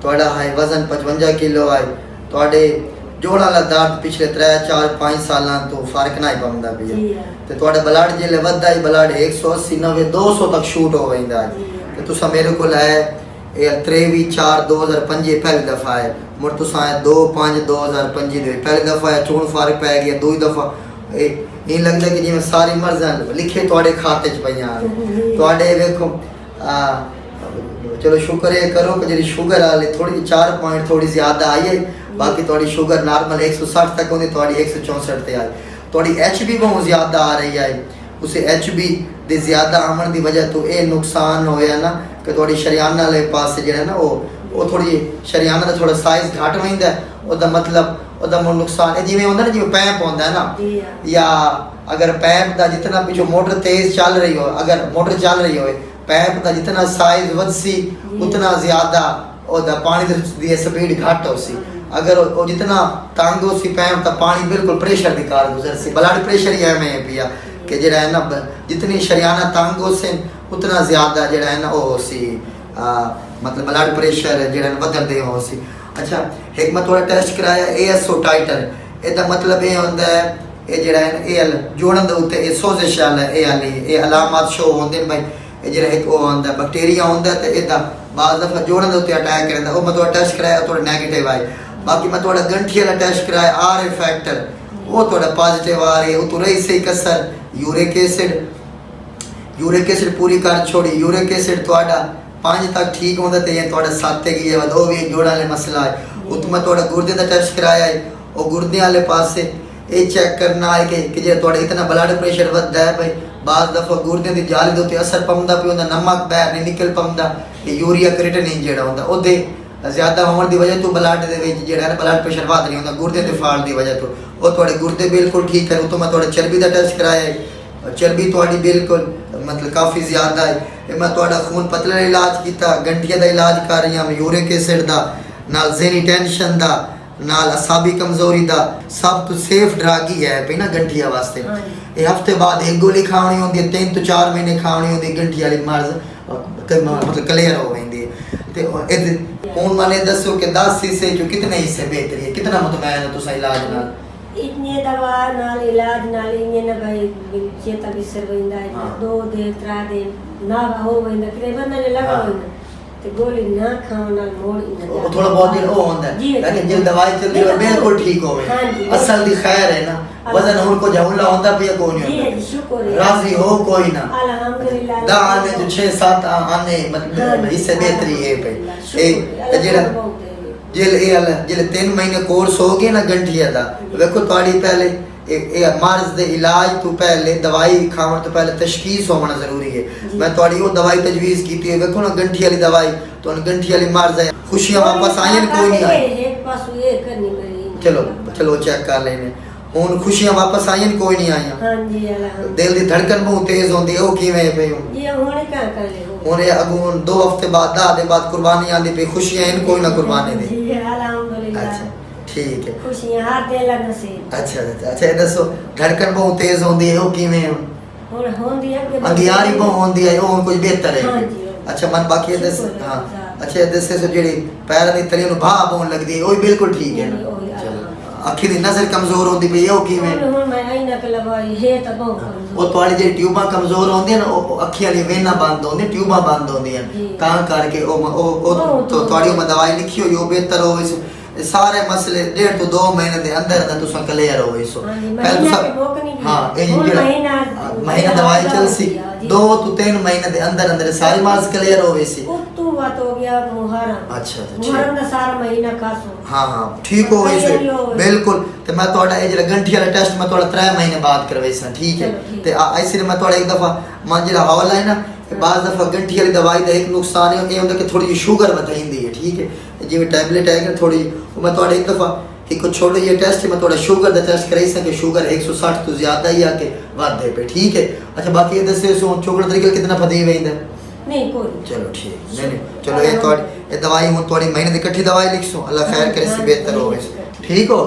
ਤੁਹਾਡਾ ਹੈ ਵਜ਼ਨ 55 ਕਿਲੋ ਹੈ, ਤੁਹਾਡੇ ਜੋੜਾਂ ਦਾ ਦਰਦ ਪਿਛਲੇ 3 4 5 ਸਾਲਾਂ ਤੋਂ ਫਰਕ ਨਹੀਂ ਪਾਉਂਦਾ ਪਿਆ ਤੇ ਤੁਹਾਡਾ ਬਲੱਡ ਜਿਹੜੇ ਵੱਧਦਾ ਹੈ ਬਲੱਡ 180 90 200 ਤੱਕ ਸ਼ੂਟ ਹੋ ਜਾਂਦਾ ਹੈ ਤੇ ਤੁਸੀਂ ਮੇਰੇ ਕੋਲ ਹੈ ਇਹ 23/4/2005 ਪਹਿਲੀ ਦਫਾ ਹੈ ਮੁੜ ਤੁਸੀਂ 2/5/2025 ਦੇ ਪਹਿਲੀ ਦਫਾ ਹੈ ਚੋਣ ਫਰਕ ਪੈ ਗਿਆ ਦੂਜੀ ਦਫਾ ਇਹ ਲੱਗਦਾ ਕਿ ਜਿਵੇਂ ਸਾਰੀ ਮਰਜ਼ਾਂ ਲਿਖੇ ਤੁਹਾਡੇ ਖਾਤੇ 'ਚ ਪਈਆਂ ਤੁਹਾਡੇ ਵੇਖੋ चलो शुक्र है करो कि जी शुगर वाले थोड़ी 4 पॉइंट थोड़ी ज़्यादा आई है बाकी थोड़ी शुगर नॉर्मल 160 तक होती थोड़ी 164 ते आई थोड़ी HB बहुत ज़्यादा आ रही है उसे HB दे ज़्यादा आवन की वजह तो ये नुकसान होया ना कि थोड़ी शरियाना वाले पास जो है ना वो थोड़ी शरियाना का थोड़ा साइज घट होता है उसका मतलब उसका नुकसान है जिमें होंगे ना जिमें पैप होता है ना या अगर पैप का जितना पिछो मोटर तेज़ चल रही हो अगर मोटर चल रही हो पैप का जितना साइज वधसी उतना ज़्यादा ओदा पानी दी स्पीड घट हो सी अगर वो जितना तंग हो सी पैप तो पानी बिल्कुल प्रेशर दी कार गुजर सी ब्लड प्रेशर ही है पिया कि जड़ा है ना जितनी शरियाना तंग हो से उतना ज़्यादा जड़ा है ना वो हो सी मतलब ब्लड प्रेशर जड़ा बदल दे हो सी। अच्छा एक मैं थोड़ा टेस्ट कराया ASO टाइटर इसका मतलब ये होता है ये जड़ा है ये जोड़न दे उत्ते ये सोजिश वाला ये अलामत शो होंदे भाई ਜਿਹੜਾ ਇੱਕ ਉਹ ਆਉਂਦਾ ਬੈਕਟੀਰੀਆ ਆਉਂਦਾ ਤੇ ਇਹਦਾ ਬਾਅਦ ਦਫਾ ਜੋੜਾਂ ਦੇ ਉੱਤੇ ਅਟੈਕ ਕਰਦਾ ਉਹ ਮੈਂ ਤੁਹਾਡਾ ਟੈਸਟ ਕਰਾਇਆ ਥੋੜਾ ਨੈਗੇਟਿਵ ਆਇਆ ਬਾਕੀ ਮੈਂ ਤੁਹਾਡਾ ਗੰਠੀ ਵਾਲਾ ਟੈਸਟ ਕਰਾਇਆ RA ਫੈਕਟਰ ਉਹ ਤੁਹਾਡਾ ਪੋਜ਼ਿਟਿਵ ਆ ਰਿਹਾ ਉਹ ਤੋਂ ਰਹੀ ਸਹੀ ਕਸਰ ਯੂਰਿਕ ਐਸਿਡ ਪੂਰੀ ਕਰ ਛੋੜੀ ਯੂਰਿਕ ਐਸਿਡ ਤੁਹਾਡਾ 5 ਤੱਕ ਠੀਕ ਹੁੰਦਾ ਤੇ ਇਹ ਤੁਹਾਡਾ 7 ਤੇ ਗਿਆ ਉਹ ਵੀ ਜੋੜਾਂ ਵਾਲੇ ਮਸਲਾ ਹੈ ਉਹ ਤੋਂ ਮੈਂ ਤੁਹਾਡਾ ਗੁਰਦੇ ਦਾ ਟੈਸਟ ਕਰਾਇਆ ਹੈ ਉਹ ਗੁਰਦੇ ਵਾਲੇ ਪਾਸੇ ਇਹ ਚੈੱਕ ਕਰਨਾ ਹੈ ਕਿ ਜੇ ਤੁਹਾਡਾ ਇਤਨਾ ਬਲੱਡ ਪ੍ਰੈਸ਼ਰ ਵੱਧਦਾ ਹੈ ਭਾਈ बाज़ दफ़ा गुर्दे की जाली के उत्ते असर पौंदा पिया होंदा नमक बाहर नहीं निकल पाउंदा यूरिया क्रिएटिनिन जेड़ा होंदा ओदे ज़्यादा होने की वजह तो ब्लड दे विच जेड़ा है ब्लड प्रेशर वध नहीं होंदा गुर्दे दे फॉल्ट की वजह तो वो थोड़े गुर्दे बिल्कुल ठीक है उतो मैं थोड़ा चर्बी का टेस्ट कराया है चर्बी थोड़ी बिल्कुल मतलब काफ़ी ज़्यादा है मैं थोड़ा खून पतले का इलाज किया गंठिया का इलाज कर रही हूँ यूरिक एसिड का नाल ज़हनी टेंशन का नाल असाबी कमजोरी दा सब तो सेफ ड्रग ही है पे ना गंठिया वास्ते ये हफ्ते बाद एक गोली खानी होती है 3 तो 4 महीने खानी होती है गंठिया वाली मर्ज मतलब क्लियर हो जाती है ते हुन माने दसो कि 10 हिस्से जो कितने हिस्से बेहतर है कितना मुतमैन हो तुसा इलाज नाल इतने दवा नाल इलाज नाल इने ना भाई चेता बिसर वंदा है 2 दिन 3 दिन ना हो वंदा करीबन मेरे लगा वंदा ते गोली ना खाओ नाल मोड़ इन वो थोड़ा बहुत दिन हो होंदा है लेकिन जब दवाई चलती है बिल्कुल ठीक होवे असल दी खैर है ना वजन हुन को जहुला होंदा पिया कोई नहीं होंदा जी शुक्र है राजी हो कोई ना अल्हम्दुलिल्लाह दाल में जो 6 7 आने मतलब इससे बेहतरी है पे ए जेड़ा जिले 3 महीने कोर्स हो गए ना गंठिया दा देखो तोड़ी पहले मर्ज दे इलाज तो पहले दवाई खावन तो पहले तशखीस होना जरूरी है मैं थोड़ी वो दवाई तजवीज़ की थी देखो ना गंठी वाली दवाई तो गंठी वाली मर्ज है खुशियां वापस आई कोई नहीं आई एक पास ये करनी पड़ी चलो चलो चेक कर लेने हुन खुशियां वापस आई कोई नहीं आई हां जी अल्हम्दुलिल्लाह दिल दी धड़कन बहुत तेज होंदी है वो किवें पे ये हुन क्या कर ले हुन अगों 2 हफ्ते बाद 10 दिन बाद कुर्बानी आंदी पे खुशियां इन कोई ना कुर्बानी दी जी अल्हम्दुलिल्लाह अच्छा ठीक है खुशियां हर दिल नसीब अच्छा अच्छा दसो धड़कन बहुत तेज होंदी है वो किवें हुन होंदी है कि अंगियारी बहुत होंदी है वो कुछ बेहतर है हां जी अच्छा मन बाकी दस हां अच्छा दसे सो जेडी पैर दी तली नु भाव होने लगदी है वो बिल्कुल ठीक है ना चलो अखी दी नजर कमजोर होंदी पे वो किवें हुन मैं आईना के लगाई है तो बहुत वो तोड़ी जे ट्यूबां कमजोर होंदी ना वो अखी वाली वेना बंद होंदी ट्यूबां बंद होंदी हैं तां करके ओ तो तोड़ी में दवाई लिखी हुई वो बेहतर होवे सारे मसले 1.5 to 2 महीने दे अंदर तुसा क्लियर हो इसो पहले हां महीना दवाई चल सी 2 to 3 महीने दे अंदर सारी मर्ज क्लियर हो सी तू बात हो गया मुहर्रम अच्छा मुहर्रम दा सारा महीना खासो हां ठीक हो इसे बिल्कुल ते मैं तोड़ा ए जरा गंठी वाला टेस्ट मैं तोड़ा 3 महीने बाद करवेसा ठीक है ते ऐसे मैं तोड़ा एक दफा मान जरा हवाला है ना बाज़ दफा गंठी वाली दवाई का एक नुकसान है ये होंदा कि थोड़ी शुगर वधाईंदी है ठीक है जिवें टैबलेट है कि थोड़ी मैं तोड़ा एक दफा एक छोटे ये टेस्ट मैं थोड़ा शुगर का टेस्ट कराई सके शुगर 160 तो ज्यादा ही आके वादे पे ठीक है अच्छा बाकी ये दसे सो चोकड़ तरीके कितना फदी वेंदा नहीं कोई चलो ठीक नहीं चलो ये दवाई हूं थोड़ी महीने दी इकट्ठी दवाई लिख सो अल्लाह खैर करे से बेहतर होवे ठीक हो